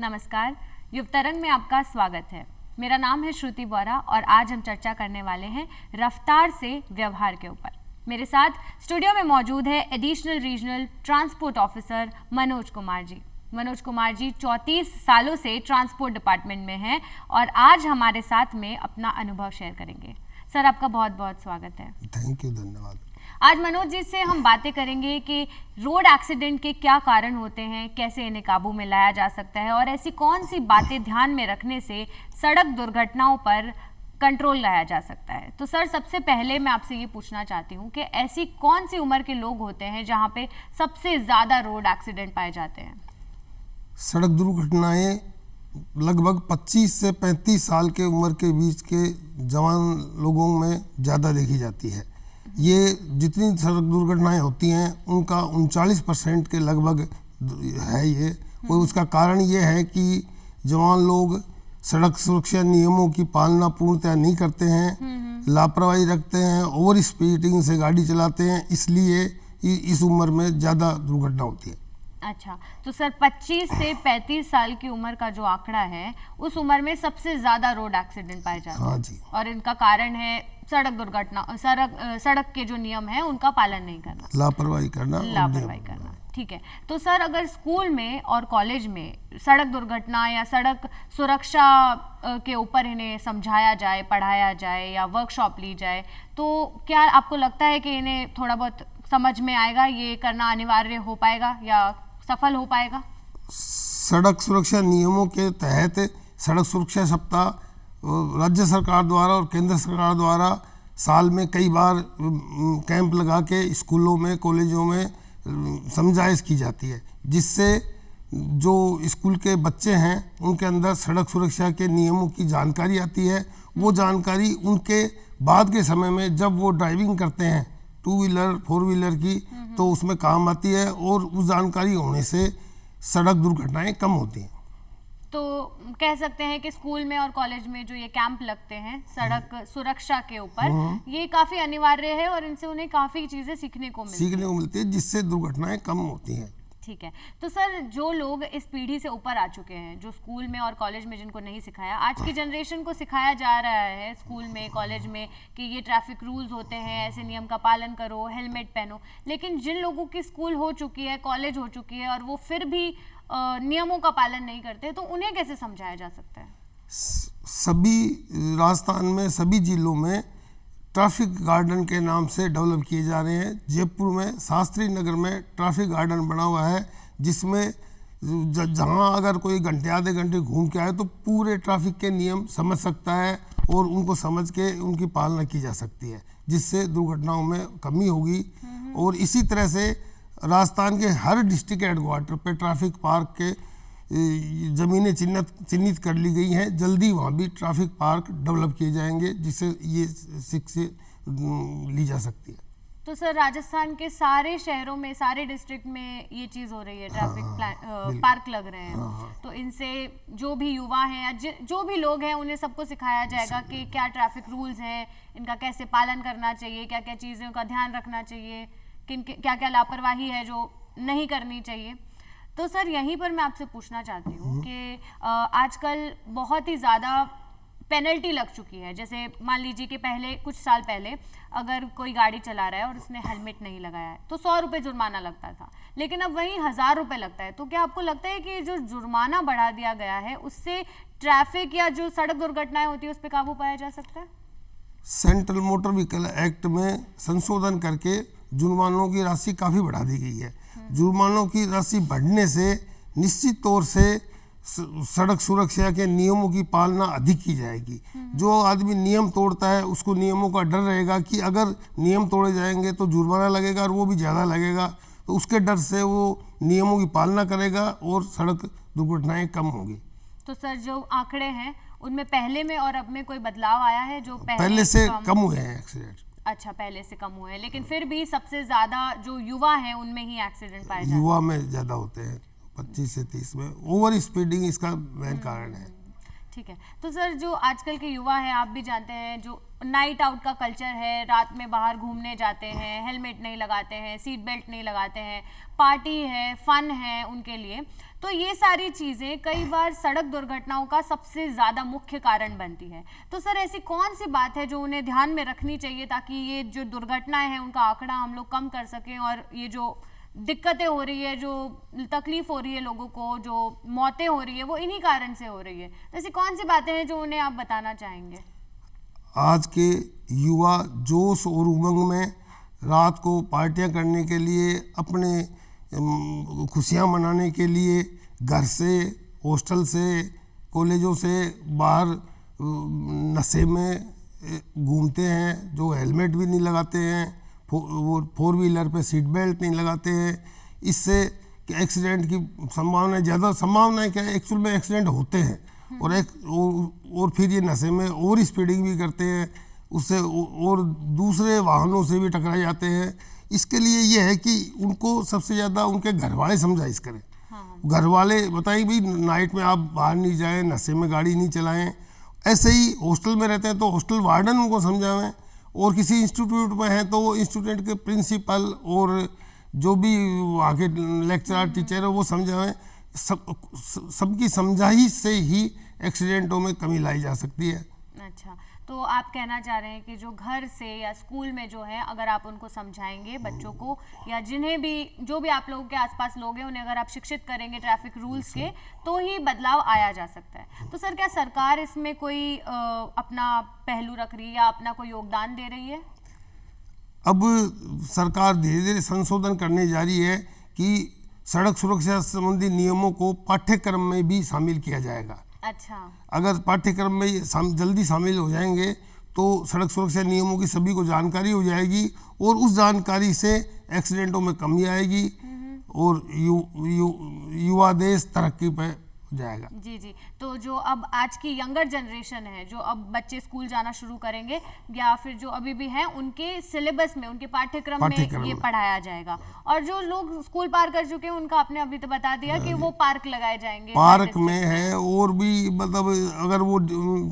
नमस्कार, युव तरंग में आपका स्वागत है। मेरा नाम है श्रुति बोरा और आज हम चर्चा करने वाले हैं रफ्तार से व्यवहार के ऊपर। मेरे साथ स्टूडियो में मौजूद है additional regional transport officer Manoj Kumar ji. Manoj Kumar ji 34 सालों से ट्रांसपोर्ट डिपार्टमेंट में हैं और आज हमारे साथ में अपना अनुभव शेयर करेंगे। सर, आपका बहुत बहुत स्वागत है। थैंक यू, धन्यवाद। आज मनोज जी से हम बातें करेंगे कि रोड एक्सीडेंट के क्या कारण होते हैं, कैसे इन्हें काबू में लाया जा सकता है और ऐसी कौन सी बातें ध्यान में रखने से सड़क दुर्घटनाओं पर कंट्रोल लाया जा सकता है। तो सर, सबसे पहले मैं आपसे ये पूछना चाहती हूँ कि ऐसी कौन सी उम्र के लोग होते हैं जहाँ पे सबसे ज़्यादा रोड एक्सीडेंट पाए जाते हैं? सड़क दुर्घटनाएं लगभग 25 से 35 साल के उम्र के बीच के जवान लोगों में ज़्यादा देखी जाती है। ये जितनी सड़क दुर्घटनाएं होती हैं उनका 39% के लगभग है ये। और उसका कारण ये है कि जवान लोग सड़क सुरक्षा नियमों की पालना पूर्णतः नहीं करते हैं, लापरवाही रखते हैं, ओवर स्पीडिंग से गाड़ी चलाते हैं, इसलिए इस उम्र में ज़्यादा दुर्घटना होती है। अच्छा, तो सर 25 से 35 साल की उम्र का जो आंकड़ा है उस उम्र में सबसे ज्यादा रोड एक्सीडेंट पाए जाते हैं। हाँ जी। और इनका कारण है सड़क दुर्घटना, सड़क के जो नियम है उनका पालन नहीं करना, लापरवाही करना। ठीक है। तो सर, अगर स्कूल में और कॉलेज में सड़क दुर्घटना या सड़क सुरक्षा के ऊपर इन्हें समझाया जाए, पढ़ाया जाए या वर्कशॉप ली जाए, तो क्या आपको लगता है कि इन्हें थोड़ा बहुत समझ में आएगा, ये करना अनिवार्य हो पाएगा या सफल हो पाएगा? सड़क सुरक्षा नियमों के तहत सड़क सुरक्षा सप्ताह राज्य सरकार द्वारा और केंद्र सरकार द्वारा साल में कई बार कैंप लगा के स्कूलों में, कॉलेजों में समझाइश की जाती है, जिससे जो स्कूल के बच्चे हैं उनके अंदर सड़क सुरक्षा के नियमों की जानकारी आती है। वो जानकारी उनके बाद के समय में जब वो ड्राइविंग करते हैं 2 व्हीलर 4 व्हीलर की, तो उसमें काम आती है और उस जानकारी होने से सड़क दुर्घटनाएं कम होती हैं। तो कह सकते हैं कि स्कूल में और कॉलेज में जो ये कैंप लगते हैं सड़क सुरक्षा के ऊपर, ये काफी अनिवार्य है और इनसे उन्हें काफी चीजें सीखने को मिलती है, जिससे दुर्घटनाएं कम होती हैं। ठीक है। तो सर, जो लोग इस पीढ़ी से ऊपर आ चुके हैं, जो स्कूल में और कॉलेज में जिनको नहीं सिखाया, आज की जनरेशन को सिखाया जा रहा है स्कूल में, कॉलेज में कि ये ट्रैफिक रूल्स होते हैं, ऐसे नियम का पालन करो, हेलमेट पहनो, लेकिन जिन लोगों की स्कूल हो चुकी है, कॉलेज हो चुकी है और वो फिर भी नियमों का पालन नहीं करते, तो उन्हें कैसे समझाया जा सकता है? सभी राजस्थान में सभी जिलों में ट्रैफिक गार्डन के नाम से डेवलप किए जा रहे हैं। जयपुर में शास्त्री नगर में ट्रैफिक गार्डन बना हुआ है, जिसमें जहां अगर कोई घंटे आधे घंटे घूम के आए तो पूरे ट्रैफिक के नियम समझ सकता है और उनको समझ के उनकी पालना की जा सकती है, जिससे दुर्घटनाओं में कमी होगी। और इसी तरह से राजस्थान के हर डिस्ट्रिक्ट हेडक्वार्टर पे ट्रैफिक पार्क के ज़मीनें चिन्हित कर ली गई हैं। जल्दी वहाँ भी ट्रैफिक पार्क डेवलप किए जाएंगे, जिससे ये शिक्षा ली जा सकती है। तो सर, राजस्थान के सारे शहरों में, सारे डिस्ट्रिक्ट में ये चीज़ हो रही है, ट्रैफिक पार्क लग रहे हैं। तो इनसे जो भी युवा हैं या जो भी लोग हैं उन्हें सबको सिखाया जाएगा कि क्या ट्रैफिक रूल्स हैं, इनका कैसे पालन करना चाहिए, क्या क्या चीज़ों का ध्यान रखना चाहिए, क्या क्या लापरवाही है जो नहीं करनी चाहिए। तो सर, यहीं पर मैं आपसे पूछना चाहती हूँ कि आजकल बहुत ही ज़्यादा पेनल्टी लग चुकी है। जैसे मान लीजिए कि पहले, कुछ साल पहले, अगर कोई गाड़ी चला रहा है और उसने हेलमेट नहीं लगाया है तो 100 रुपये जुर्माना लगता था, लेकिन अब वहीं 1000 रुपये लगता है। तो क्या आपको लगता है कि जो जुर्माना बढ़ा दिया गया है उससे ट्रैफिक या जो सड़क दुर्घटनाएं होती है उस पर काबू पाया जा सकता है? सेंट्रल मोटर व्हीकल एक्ट में संशोधन करके जुर्मानों की राशि काफ़ी बढ़ा दी गई है। जुर्मानों की राशि बढ़ने से निश्चित तौर से सड़क सुरक्षा के नियमों की पालना अधिक की जाएगी। जो आदमी नियम तोड़ता है उसको नियमों का डर रहेगा कि अगर नियम तोड़े जाएंगे तो जुर्माना लगेगा और वो भी ज़्यादा लगेगा, तो उसके डर से वो नियमों की पालना करेगा और सड़क दुर्घटनाएं कम होगी। तो सर, जो आंकड़े हैं उनमें पहले में और अब में कोई बदलाव आया है? जो पहले से कम हुए हैं एक्सीडेंट। अच्छा, पहले से कम हुए हैं, लेकिन फिर भी सबसे ज्यादा जो युवा हैं उनमें ही एक्सीडेंट पाए जाते हैं। युवा में ज्यादा होते हैं, 25 से 30 में। ओवर स्पीडिंग इसका मेन कारण है। ठीक है। तो सर जो आजकल के युवा हैं, आप भी जानते हैं, जो नाइट आउट का कल्चर है, रात में बाहर घूमने जाते हैं, हेलमेट नहीं लगाते हैं, सीट बेल्ट नहीं लगाते हैं, पार्टी है, फन है उनके लिए, तो ये सारी चीज़ें कई बार सड़क दुर्घटनाओं का सबसे ज़्यादा मुख्य कारण बनती है। तो सर ऐसी कौन सी बात है जो उन्हें ध्यान में रखनी चाहिए ताकि ये जो दुर्घटनाएं हैं उनका आंकड़ा हम लोग कम कर सकें, और ये जो दिक्कतें हो रही है, जो तकलीफ हो रही है लोगों को, जो मौतें हो रही है, वो इन्हीं कारण से हो रही है। तो ऐसी कौन सी बातें हैं जो उन्हें आप बताना चाहेंगे? आज के युवा जोश और उमंग में रात को पार्टियां करने के लिए, अपने खुशियां मनाने के लिए घर से, हॉस्टल से, कॉलेजों से बाहर नशे में घूमते हैं, जो हेलमेट भी नहीं लगाते हैं, वो 4 व्हीलर पे सीट बेल्ट नहीं लगाते हैं। इससे एक्सीडेंट की संभावना ज़्यादा, संभावना क्या है, एक्चुअल में एक्सीडेंट होते हैं, और फिर ये नशे में और स्पीडिंग भी करते हैं, उससे और दूसरे वाहनों से भी टकरा जाते हैं। इसके लिए ये है कि उनको सबसे ज़्यादा उनके घर वाले समझाइश करें। घर वाले बताइए भाई नाइट में आप बाहर नहीं जाएं, नशे में गाड़ी नहीं चलाएं। ऐसे ही हॉस्टल में रहते हैं तो हॉस्टल वार्डन उनको समझावें, और किसी इंस्टीट्यूट में है तो वो इंस्टीट्यूट के प्रिंसिपल और जो भी वहाँ के लेक्चरर टीचर है वो समझावें। सबकी समझाइश से ही एक्सीडेंटों में कमी लाई जा सकती है। अच्छा, तो आप कहना चाह रहे हैं कि जो घर से या स्कूल में जो है, अगर आप उनको समझाएंगे बच्चों को, या जिन्हें भी, जो भी आप लोगों के आसपास लोग हैं, उन्हें अगर आप शिक्षित करेंगे ट्रैफिक रूल्स के, तो ही बदलाव आया जा सकता है। तो सर क्या सरकार इसमें कोई अपना पहलू रख रही है या अपना कोई योगदान दे रही है? अब सरकार धीरे धीरे संशोधन करने जा रही है कि सड़क सुरक्षा संबंधी नियमों को पाठ्यक्रम में भी शामिल किया जाएगा। अच्छा, अगर पाठ्यक्रम में जल्दी शामिल हो जाएंगे तो सड़क सुरक्षा नियमों की सभी को जानकारी हो जाएगी, और उस जानकारी से एक्सीडेंटों में कमी आएगी, और युवा देश तरक्की पर जाएगा। जी जी। तो जो अब आज की यंगर जनरेशन है, जो अब बच्चे स्कूल जाना शुरू करेंगे या फिर जो अभी भी हैं, उनके सिलेबस में, उनके पाठ्यक्रम में ये पढ़ाया जाएगा। और जो लोग स्कूल पार कर चुके हैं उनका आपने अभी तो बता दिया कि वो पार्क लगाए जाएंगे, पार्क में है। और भी मतलब अगर वो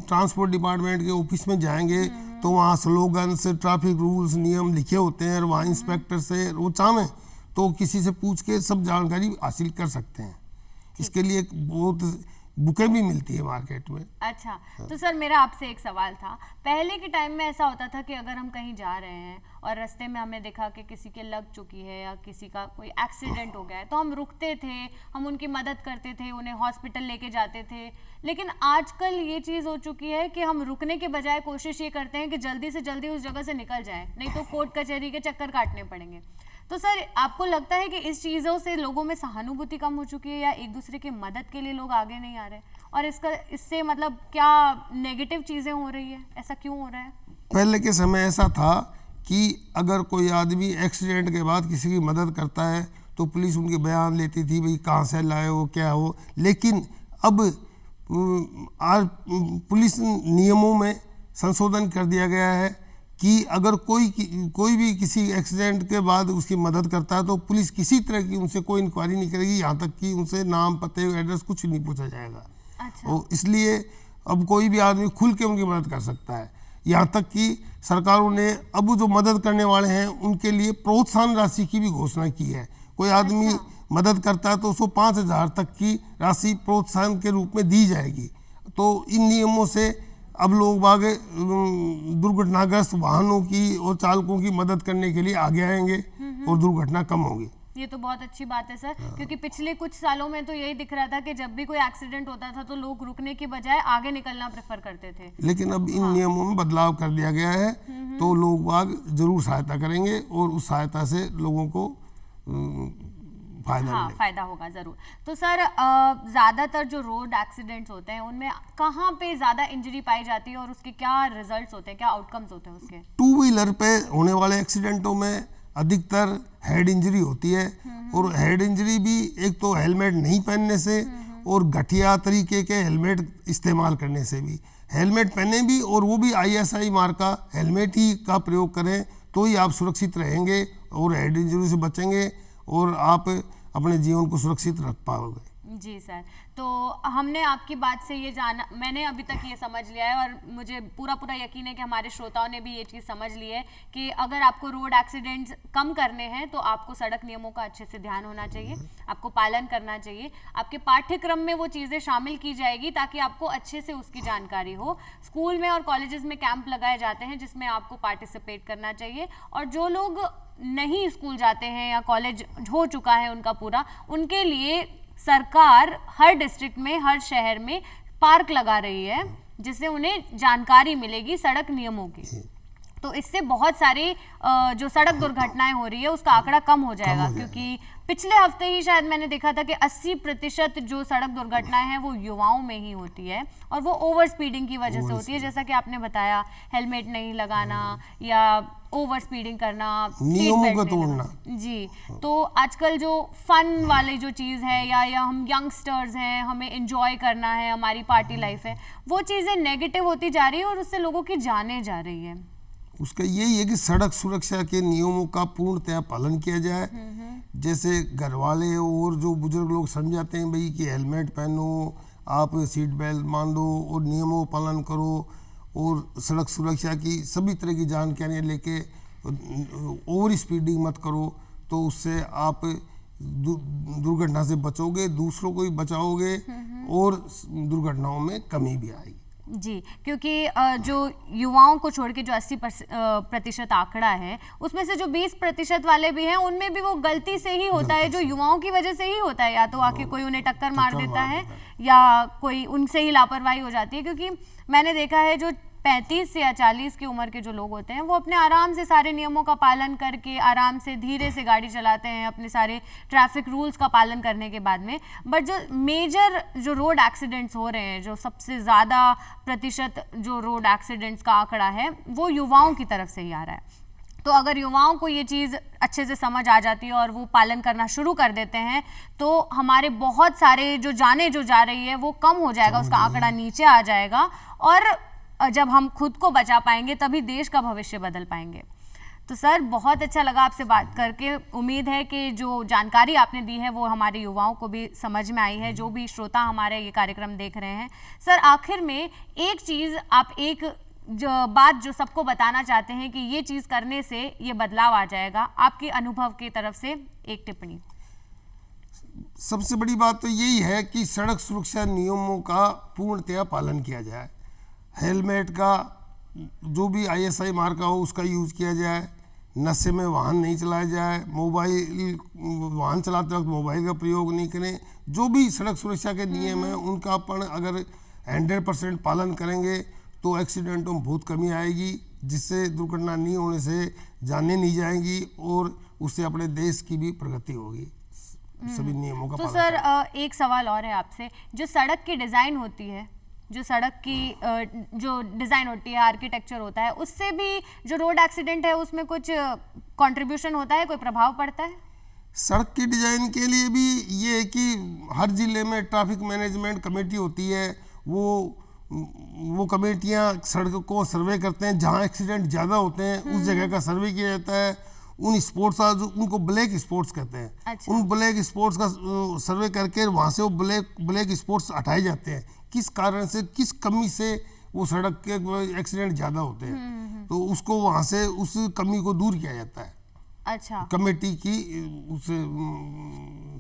ट्रांसपोर्ट डिपार्टमेंट के ऑफिस में जाएंगे तो वहाँ स्लोगन्स, ट्रैफिक रूल्स, नियम लिखे होते हैं, और वहाँ इंस्पेक्टर से वो चाहें तो किसी से पूछ के सब जानकारी हासिल कर सकते हैं। इसके लिए बहुत बुकें भी मिलती है मार्केट में। अच्छा, तो सर मेरा आपसे एक सवाल था। पहले के टाइम में ऐसा होता था कि अगर हम कहीं जा रहे हैं और रास्ते में हमें देखा कि किसी के लग चुकी है या किसी का कोई एक्सीडेंट हो गया है, तो हम रुकते थे, हम उनकी मदद करते थे, उन्हें हॉस्पिटल लेके जाते थे। लेकिन आजकल ये चीज़ हो चुकी है कि हम रुकने के बजाय कोशिश ये करते हैं कि जल्दी से जल्दी उस जगह से निकल जाए, नहीं तो कोर्ट कचहरी के चक्कर काटने पड़ेंगे। तो सर आपको लगता है कि इस चीज़ों से लोगों में सहानुभूति कम हो चुकी है, या एक दूसरे की मदद के लिए लोग आगे नहीं आ रहे, और इससे मतलब क्या नेगेटिव चीज़ें हो रही है, ऐसा क्यों हो रहा है? पहले के समय ऐसा था कि अगर कोई आदमी एक्सीडेंट के बाद किसी की मदद करता है तो पुलिस उनके बयान लेती थी, भाई कहाँ से लाए हो, क्या हो। लेकिन अब आज पुलिस नियमों में संशोधन कर दिया गया है कि अगर कोई भी किसी एक्सीडेंट के बाद उसकी मदद करता है तो पुलिस किसी तरह की उनसे कोई इंक्वायरी नहीं करेगी, यहाँ तक कि उनसे नाम, पते, एड्रेस कुछ नहीं पूछा जाएगा। अच्छा। और इसलिए अब कोई भी आदमी खुल के उनकी मदद कर सकता है। यहाँ तक कि सरकारों ने अब जो मदद करने वाले हैं उनके लिए प्रोत्साहन राशि की भी घोषणा की है। कोई आदमी मदद करता है तो उसको 5,000 तक की राशि प्रोत्साहन के रूप में दी जाएगी। तो इन नियमों से अब लोग बाग दुर्घटनाग्रस्त वाहनों की और चालकों की मदद करने के लिए आगे आएंगे और दुर्घटना कम होगी। ये तो बहुत अच्छी बात है सर, क्योंकि पिछले कुछ सालों में तो यही दिख रहा था कि जब भी कोई एक्सीडेंट होता था तो लोग रुकने की बजाय आगे निकलना प्रेफर करते थे। लेकिन अब इन नियमों में बदलाव कर दिया गया है, तो लोग बाग जरूर सहायता करेंगे और उस सहायता से लोगों को फायदा होगा जरूर। तो सर ज्यादातर जो रोड एक्सीडेंट्स होते हैं उनमें कहाँ पे ज्यादा इंजरी पाई जाती है और उसके क्या रिजल्ट्स होते हैं, क्या आउटकम्स होते हैं उसके? 2 व्हीलर पे होने वाले एक्सीडेंटों में अधिकतर हेड इंजरी होती है, और हेड इंजरी भी एक तो हेलमेट नहीं पहनने से और घटिया तरीके के हेलमेट इस्तेमाल करने से भी। हेलमेट पहने भी, और वो भी ISI मार्क का हेलमेट ही का प्रयोग करें, तो ही आप सुरक्षित रहेंगे और हेड इंजरी से बचेंगे और आप अपने जीवन को सुरक्षित रख पाओगे। जी सर, तो हमने आपकी बात से ये जाना, मैंने अभी तक ये समझ लिया है और मुझे पूरा पूरा यकीन है कि हमारे श्रोताओं ने भी ये चीज़ समझ ली है कि अगर आपको रोड एक्सीडेंट्स कम करने हैं तो आपको सड़क नियमों का अच्छे से ध्यान होना चाहिए, आपको पालन करना चाहिए, आपके पाठ्यक्रम में वो चीज़ें शामिल की जाएगी ताकि आपको अच्छे से उसकी जानकारी हो। स्कूल में और कॉलेजेस में कैंप लगाए जाते हैं जिसमें आपको पार्टिसिपेट करना चाहिए, और जो लोग नहीं स्कूल जाते हैं या कॉलेज हो चुका है उनका पूरा, उनके लिए सरकार हर डिस्ट्रिक्ट में, हर शहर में पार्क लगा रही है जिससे उन्हें जानकारी मिलेगी सड़क नियमों की। तो इससे बहुत सारी जो सड़क दुर्घटनाएं हो रही है उसका आंकड़ा कम हो जाएगा, क्योंकि पिछले हफ्ते ही शायद मैंने देखा था कि 80% जो सड़क दुर्घटनाएं हैं वो युवाओं में ही होती है, और वो ओवर स्पीडिंग की वजह से होती है, जैसा कि आपने बताया, हेलमेट नहीं लगाना या ओवर स्पीडिंग करना, नियमों को तोड़ना। जी, तो आजकल जो फन वाली जो चीज़ है या हम यंगस्टर्स हैं, हमें एंजॉय करना है, हमारी पार्टी लाइफ है, वो चीज़ें नेगेटिव होती जा रही है और उससे लोगों की जाने जा रही है। उसका यही है कि सड़क सुरक्षा के नियमों का पूर्णतः पालन किया जाए। जैसे घर वाले और जो बुजुर्ग लोग समझाते हैं भाई कि हेलमेट पहनो, आप सीट बेल्ट बांध दो और नियमों का पालन करो, और सड़क सुरक्षा की सभी तरह की जानकारियाँ लेके ओवर स्पीडिंग मत करो, तो उससे आप दुर्घटना से बचोगे, दूसरों को भी बचाओगे और दुर्घटनाओं में कमी भी आएगी। जी, क्योंकि जो युवाओं को छोड़ के जो 80% आंकड़ा है, उसमें से जो 20% वाले भी हैं उनमें भी वो गलती से ही होता है, जो युवाओं की वजह से ही होता है, या तो आके कोई उन्हें टक्कर मार देता है या कोई उनसे ही लापरवाही हो जाती है। क्योंकि मैंने देखा है जो 35 या 40 की उम्र के जो लोग होते हैं वो अपने आराम से सारे नियमों का पालन करके आराम से धीरे से गाड़ी चलाते हैं अपने सारे ट्रैफिक रूल्स का पालन करने के बाद में। बट जो मेजर जो रोड एक्सीडेंट्स हो रहे हैं, जो सबसे ज़्यादा प्रतिशत जो रोड एक्सीडेंट्स का आंकड़ा है वो युवाओं की तरफ से ही आ रहा है। तो अगर युवाओं को ये चीज़ अच्छे से समझ आ जाती है और वो पालन करना शुरू कर देते हैं तो हमारे बहुत सारे जो जाने जो जा रही है वो कम हो जाएगा, उसका आंकड़ा नीचे आ जाएगा, और जब हम खुद को बचा पाएंगे तभी देश का भविष्य बदल पाएंगे। तो सर, बहुत अच्छा लगा आपसे बात करके। उम्मीद है कि जो जानकारी आपने दी है वो हमारे युवाओं को भी समझ में आई है, जो भी श्रोता हमारे ये कार्यक्रम देख रहे हैं। सर, आखिर में एक चीज़ आप एक जो बात जो सबको बताना चाहते हैं कि ये चीज़ करने से ये बदलाव आ जाएगा, आपके अनुभव की तरफ से एक टिप्पणी। सबसे बड़ी बात तो यही है कि सड़क सुरक्षा नियमों का पूर्णतया पालन किया जाए। हेलमेट का जो भी ISI मार्का हो उसका यूज़ किया जाए, नशे में वाहन नहीं चलाया जाए, वाहन चलाते वक्त मोबाइल का प्रयोग नहीं करें। जो भी सड़क सुरक्षा के नियम हैं उनका अपन अगर 100% पालन करेंगे तो एक्सीडेंटों में बहुत कमी आएगी, जिससे दुर्घटना नहीं होने से जानें नहीं जाएंगी और उससे अपने देश की भी प्रगति होगी सभी नियमों का। तो सर, एक सवाल और है आपसे, जो सड़क की डिज़ाइन होती है, जो सड़क की जो डिज़ाइन होती है, आर्किटेक्चर होता है, उससे भी जो रोड एक्सीडेंट है उसमें कुछ कंट्रीब्यूशन होता है, कोई प्रभाव पड़ता है? सड़क की डिज़ाइन के लिए भी ये है कि हर ज़िले में ट्रैफिक मैनेजमेंट कमेटी होती है, वो कमेटियाँ सड़क को सर्वे करते हैं, जहाँ एक्सीडेंट ज़्यादा होते हैं उस जगह का सर्वे किया जाता है। उन स्पोर्ट्स का जो उनको ब्लैक स्पॉट्स कहते हैं, अच्छा। उन ब्लैक स्पॉट्स का सर्वे करके वहाँ से वो ब्लैक स्पॉट्स हटाए जाते हैं, किस कारण से, किस कमी से वो सड़क के एक्सीडेंट ज़्यादा होते हैं, तो उसको वहाँ से उस कमी को दूर किया जाता है। अच्छा, कमेटी की उस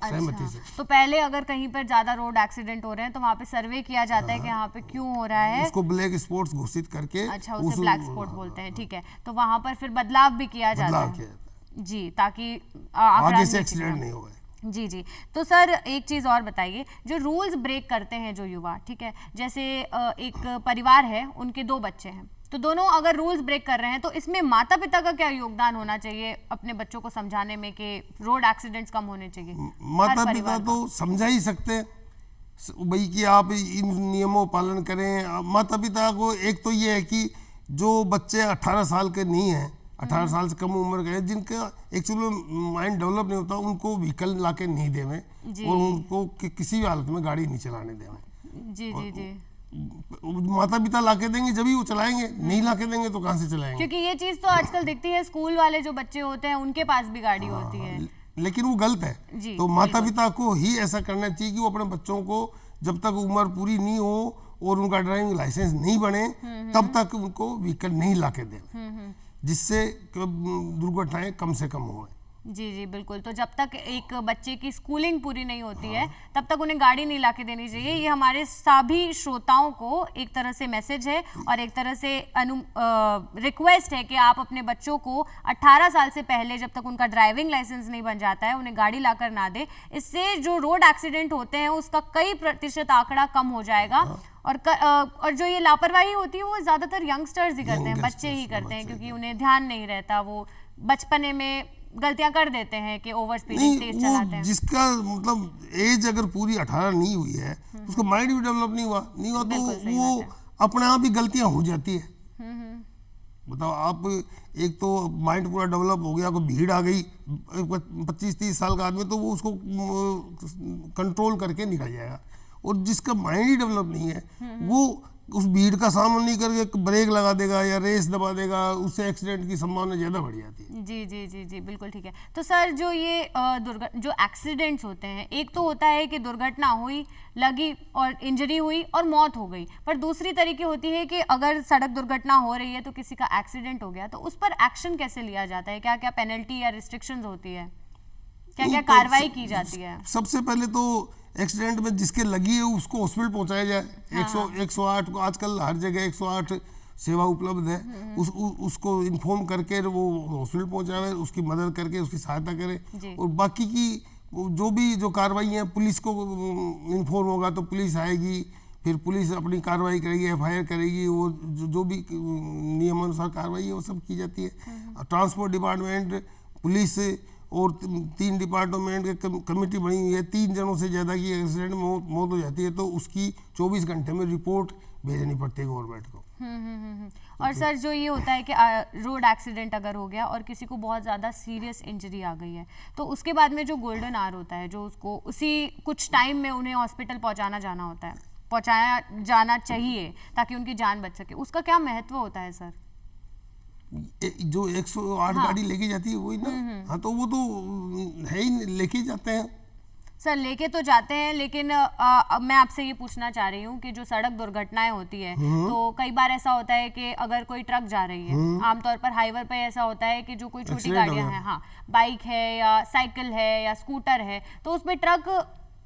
सहमति से। तो पहले अगर कहीं पर ज्यादा रोड एक्सीडेंट हो रहे हैं तो वहाँ पे सर्वे किया जाता है कि यहाँ पे क्यों हो रहा है, उसको ब्लैक स्पॉट्स घोषित करके, अच्छा, उसे ब्लैक स्पॉट बोलते हैं, ठीक है, तो वहाँ पर फिर बदलाव भी किया जाता है जी, ताकि आगे से एक्सीडेंट नहीं हो। जी जी। तो सर, एक चीज़ और बताइए, जो रूल्स ब्रेक करते हैं जो युवा, ठीक है, जैसे एक परिवार है, उनके 2 बच्चे हैं, तो दोनों अगर रूल्स ब्रेक कर रहे हैं तो इसमें माता पिता का क्या योगदान होना चाहिए अपने बच्चों को समझाने में कि रोड एक्सीडेंट्स कम होने चाहिए? माता पिता तो समझा ही सकते हैं भाई कि आप इन नियमों पालन करें। माता पिता को एक तो ये है कि जो बच्चे 18 साल के नहीं हैं, 18 साल से कम उम्र के, जिनका एक्चुअली माइंड डेवलप नहीं होता, उनको व्हीकल ला के नहीं देवें और उनको किसी भी हालत में गाड़ी नहीं चलाने देवें। जी जी जी। माता पिता ला के देंगे जब ही वो चलाएंगे, नहीं ला के देंगे तो कहाँ से चलाएंगे? क्योंकि ये चीज़ तो आजकल दिखती है, स्कूल वाले जो बच्चे होते हैं उनके पास भी गाड़ी होती है, लेकिन वो गलत है। जी, तो माता पिता को ही ऐसा करना चाहिए कि वो अपने बच्चों को जब तक उम्र पूरी नहीं हो और उनका ड्राइविंग लाइसेंस नहीं बने तब तक उनको व्हीकल नहीं लाके दें, जिससे दुर्घटनाएं कम से कम हों। जी जी बिल्कुल। तो जब तक एक बच्चे की स्कूलिंग पूरी नहीं होती है तब तक उन्हें गाड़ी नहीं लाके देनी चाहिए। ये हमारे सभी श्रोताओं को एक तरह से मैसेज है और एक तरह से रिक्वेस्ट है कि आप अपने बच्चों को 18 साल से पहले, जब तक उनका ड्राइविंग लाइसेंस नहीं बन जाता है, उन्हें गाड़ी लाकर ना दे। इससे जो रोड एक्सीडेंट होते हैं उसका कई प्रतिशत आंकड़ा कम हो जाएगा। और जो ये लापरवाही होती है वो ज्यादातर यंगस्टर्स ही करते हैं, बच्चे ही करते हैं, क्योंकि उन्हें ध्यान नहीं रहता, वो बचपने में गलतियां कर देते हैं कि ओवर स्पीडिंग तेज चलाते हैं। जिसका मतलब एज अगर पूरी 18 नहीं हुई है उसका माइंड भी डेवलप नहीं हुआ तो वो अपने आप ही गलतियां हो जाती है। बताओ आप, एक तो माइंड पूरा डेवलप हो गया, कोई भीड़ आ गई 25-30 साल का आदमी, तो वो उसको कंट्रोल करके निकल जाएगा। और जिसका माइंड ही डेवलप नहीं है वो उस भीड़ का सामना नहीं करके ब्रेक लगा देगा या रेस दबा देगा, उससे एक्सीडेंट की संभावना ज़्यादा बढ़ जाती है। जी जी जी जी बिल्कुल ठीक है। तो सर जो ये जो एक्सीडेंट्स होते हैं, एक तो होता है कि दुर्घटना हुई, लगी और इंजरी हुई और मौत हो गई, पर दूसरी तरीके होती है कि अगर सड़क दुर्घटना हो रही है तो किसी का एक्सीडेंट हो गया तो उस पर एक्शन कैसे लिया जाता है? क्या क्या पेनल्टी या रिस्ट्रिक्शंस होती है? क्या क्या कार्रवाई की जाती है? सबसे पहले तो एक्सीडेंट में जिसके लगी है उसको हॉस्पिटल पहुंचाया जाए। 108 को आजकल हर जगह 108 सेवा उपलब्ध है, उसको इन्फॉर्म करके वो हॉस्पिटल पहुंचाए, उसकी मदद करके उसकी सहायता करे। और बाकी की जो कार्रवाई है, पुलिस को इन्फॉर्म होगा तो पुलिस आएगी, फिर पुलिस अपनी कार्रवाई करेगी, FIR करेगी, वो जो भी नियमानुसार कार्रवाई है वो सब की जाती है। ट्रांसपोर्ट डिपार्टमेंट, पुलिस और 3 डिपार्टमेंट के कमेटी बनी हुई है। 3 जनों से ज़्यादा की एक्सीडेंट में मौत हो जाती है तो उसकी 24 घंटे में रिपोर्ट भेजनी पड़ती है गवर्नमेंट को। और सर जो ये होता है कि रोड एक्सीडेंट अगर हो गया और किसी को बहुत ज़्यादा सीरियस इंजरी आ गई है तो उसके बाद में जो गोल्डन आवर होता है, जो उसको उसी कुछ टाइम में उन्हें हॉस्पिटल पहुंचाया जाना चाहिए ताकि उनकी जान बच सके, उसका क्या महत्व होता है सर? जो 108 गाड़ी लेके जाती है वही ना। हाँ, तो वो तो है ही, लेके जाते हैं सर, लेके तो जाते हैं, लेकिन मैं आपसे ये पूछना चाह रही हूँ कि जो सड़क दुर्घटनाएं होती है तो कई बार ऐसा होता है कि अगर कोई ट्रक जा रही है, आमतौर पर हाईवे पे ऐसा होता है कि जो कोई छोटी गाड़ियां हैं, हाँ बाइक है या साइकिल है या स्कूटर है, तो उसमें ट्रक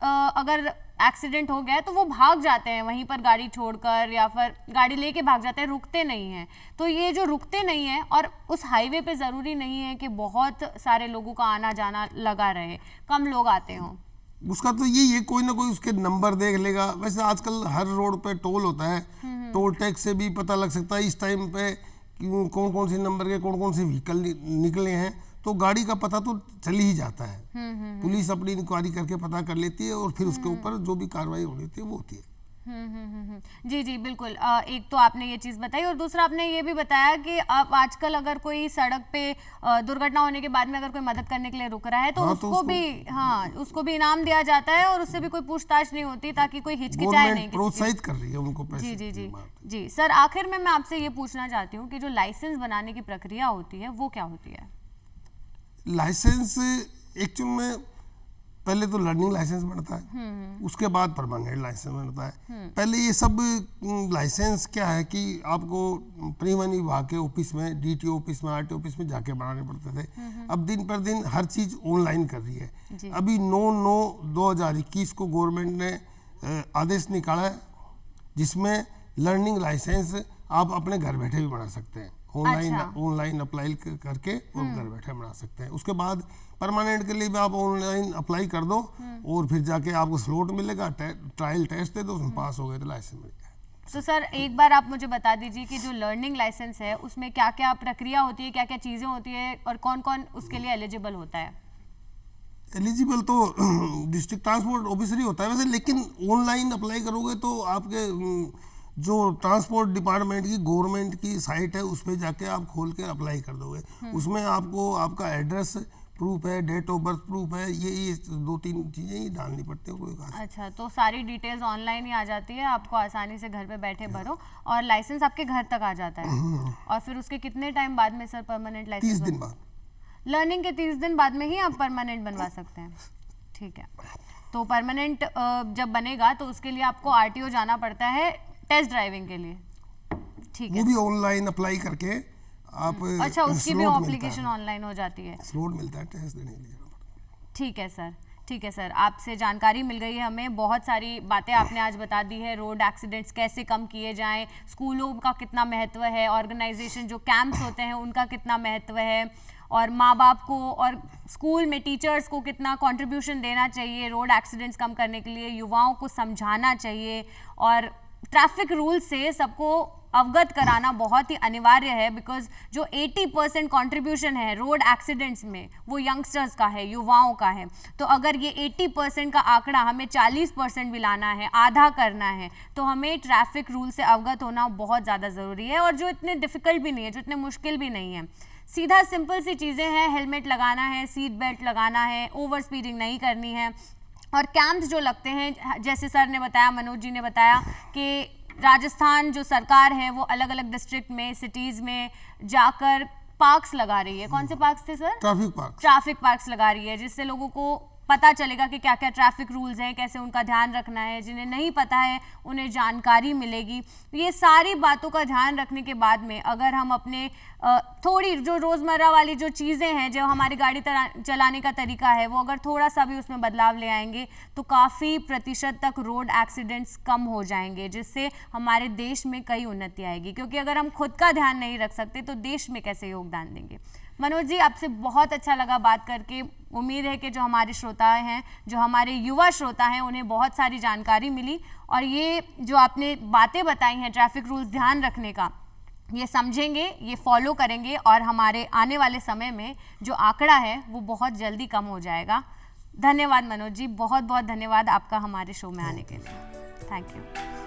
अगर एक्सीडेंट हो गया है तो वो भाग जाते हैं वहीं पर गाड़ी छोड़कर, या फिर गाड़ी लेके भाग जाते हैं, रुकते नहीं हैं। तो ये जो रुकते नहीं हैं, और उस हाईवे पे ज़रूरी नहीं है कि बहुत सारे लोगों का आना जाना लगा रहे, कम लोग आते हों, उसका तो यही है कोई ना कोई उसके नंबर देख लेगा। वैसे आजकल हर रोड पे टोल होता है, टोल टैक्स से भी पता लग सकता है इस टाइम पे कौन कौन से नंबर के कौन कौन से व्हीकल निकले हैं, तो गाड़ी का पता तो चल ही जाता है। पुलिस अपनी इंक्वायरी करके पता कर लेती है और फिर उसके ऊपर जो भी कार्रवाई होनी होती है वो होती है। जी जी बिल्कुल। एक तो आपने ये चीज़ बताई और दूसरा आपने ये भी बताया कि आप आजकल अगर कोई सड़क पे दुर्घटना होने के बाद में अगर कोई मदद करने के लिए रुक रहा है तो उसको भी इनाम दिया जाता है और उससे भी कोई पूछताछ नहीं होती ताकि कोई हिचकिचाए नहीं। प्रोत्साहित कर रही है उनको पैसे। जी जी जी जी। सर आखिर में मैं आपसे ये पूछना चाहती हूँ कि जो लाइसेंस बनाने की प्रक्रिया होती है वो क्या होती है? लाइसेंस एक्चुअल में पहले तो लर्निंग लाइसेंस बनता है, उसके बाद परमानेंट लाइसेंस बनता है। पहले ये सब लाइसेंस क्या है कि आपको परिवहन विभाग के ऑफिस में, DTO ऑफिस में, RTO ऑफिस में जाके बनाने पड़ते थे। अब दिन पर दिन हर चीज़ ऑनलाइन कर रही है। अभी 9/9/2021 को गवर्नमेंट ने आदेश निकाला है जिसमें लर्निंग लाइसेंस आप अपने घर बैठे भी बना सकते हैं। ऑनलाइन अप्लाई करके और घर बैठे बना सकते हैं। उसके बाद परमानेंट के लिए भी आप ऑनलाइन अप्लाई कर दो और फिर जाके आपको स्लॉट मिलेगा, ट्रायल टेस्ट दे दो, उसमें पास हो गए तो लाइसेंस मिल जाएगा। तो सर एक बार आप मुझे बता दीजिए कि जो लर्निंग लाइसेंस है उसमें क्या क्या प्रक्रिया होती है, क्या क्या चीज़ें होती है और कौन कौन उसके लिए एलिजिबल होता है? एलिजिबल तो डिस्ट्रिक्ट ट्रांसपोर्ट ऑफिसर ही होता है वैसे, लेकिन ऑनलाइन अप्लाई करोगे तो आपके जो ट्रांसपोर्ट डिपार्टमेंट की गवर्नमेंट की साइट है उस पर जाके आप खोल के अप्लाई कर दोगे। उसमें आपको आपका एड्रेस प्रूफ है, डेट ऑफ बर्थ प्रूफ है, ये 2-3 चीज़ें ही डालनी पड़ती है कोई खास। अच्छा, तो सारी डिटेल्स ऑनलाइन ही आ जाती है, आपको आसानी से घर पे बैठे भरो और लाइसेंस आपके घर तक आ जाता है। और फिर उसके कितने टाइम बाद में सर परमानेंट लाइसेंस? 30 दिन बाद। लर्निंग के 30 दिन बाद में ही आप परमानेंट बनवा सकते हैं। ठीक है, तो परमानेंट जब बनेगा तो उसके लिए आपको आरटीओ जाना पड़ता है टेस्ट ड्राइविंग के लिए। ठीक है, वो भी ऑनलाइन अप्लाई करके आप, अच्छा उसकी भी एप्लीकेशन ऑनलाइन हो जाती है, स्लॉट मिलता है टेस्ट देने के लिए। ठीक है सर, ठीक है सर, आपसे जानकारी मिल गई है हमें, बहुत सारी बातें आपने आज बता दी है। रोड एक्सीडेंट्स कैसे कम किए जाएं, स्कूलों का कितना महत्व है, ऑर्गेनाइजेशन जो कैंप्स होते हैं उनका कितना महत्व है, और माँ बाप को और स्कूल में टीचर्स को कितना कंट्रीब्यूशन देना चाहिए रोड एक्सीडेंट्स कम करने के लिए, युवाओं को समझाना चाहिए, और ट्रैफिक रूल से सबको अवगत कराना बहुत ही अनिवार्य है। बिकॉज जो 80% कंट्रीब्यूशन है रोड एक्सीडेंट्स में वो यंगस्टर्स का है, युवाओं का है। तो अगर ये 80% का आंकड़ा हमें 40% भी लाना है, आधा करना है, तो हमें ट्रैफिक रूल से अवगत होना बहुत ज़्यादा ज़रूरी है, और जो इतने डिफ़िकल्ट भी नहीं है, जो इतने मुश्किल भी नहीं है। सीधा सिंपल सी चीज़ें हैं, हेलमेट लगाना है, सीट बेल्ट लगाना है, ओवर स्पीडिंग नहीं करनी है, और कैंप्स जो लगते हैं जैसे सर ने बताया, मनोज जी ने बताया कि राजस्थान जो सरकार है वो अलग अलग डिस्ट्रिक्ट में, सिटीज़ में जाकर पार्क्स लगा रही है। कौन से पार्क्स थे सर? ट्रैफिक पार्क्स लगा रही है, जिससे लोगों को पता चलेगा कि क्या क्या ट्रैफिक रूल्स हैं, कैसे उनका ध्यान रखना है। जिन्हें नहीं पता है उन्हें जानकारी मिलेगी। ये सारी बातों का ध्यान रखने के बाद में अगर हम अपने थोड़ी जो रोज़मर्रा वाली जो चीज़ें हैं, जो हमारी गाड़ी चलाने का तरीका है, वो अगर थोड़ा सा भी उसमें बदलाव ले आएंगे तो काफ़ी प्रतिशत तक रोड एक्सीडेंट्स कम हो जाएंगे, जिससे हमारे देश में कई उन्नति आएगी। क्योंकि अगर हम खुद का ध्यान नहीं रख सकते तो देश में कैसे योगदान देंगे। मनोज जी, आपसे बहुत अच्छा लगा बात करके। उम्मीद है कि जो हमारे श्रोता हैं, जो हमारे युवा श्रोता हैं, उन्हें बहुत सारी जानकारी मिली, और ये जो आपने बातें बताई हैं ट्रैफिक रूल्स ध्यान रखने का, ये समझेंगे, ये फॉलो करेंगे, और हमारे आने वाले समय में जो आंकड़ा है वो बहुत जल्दी कम हो जाएगा। धन्यवाद मनोज जी, बहुत बहुत धन्यवाद आपका हमारे शो में आने के लिए। Thank you.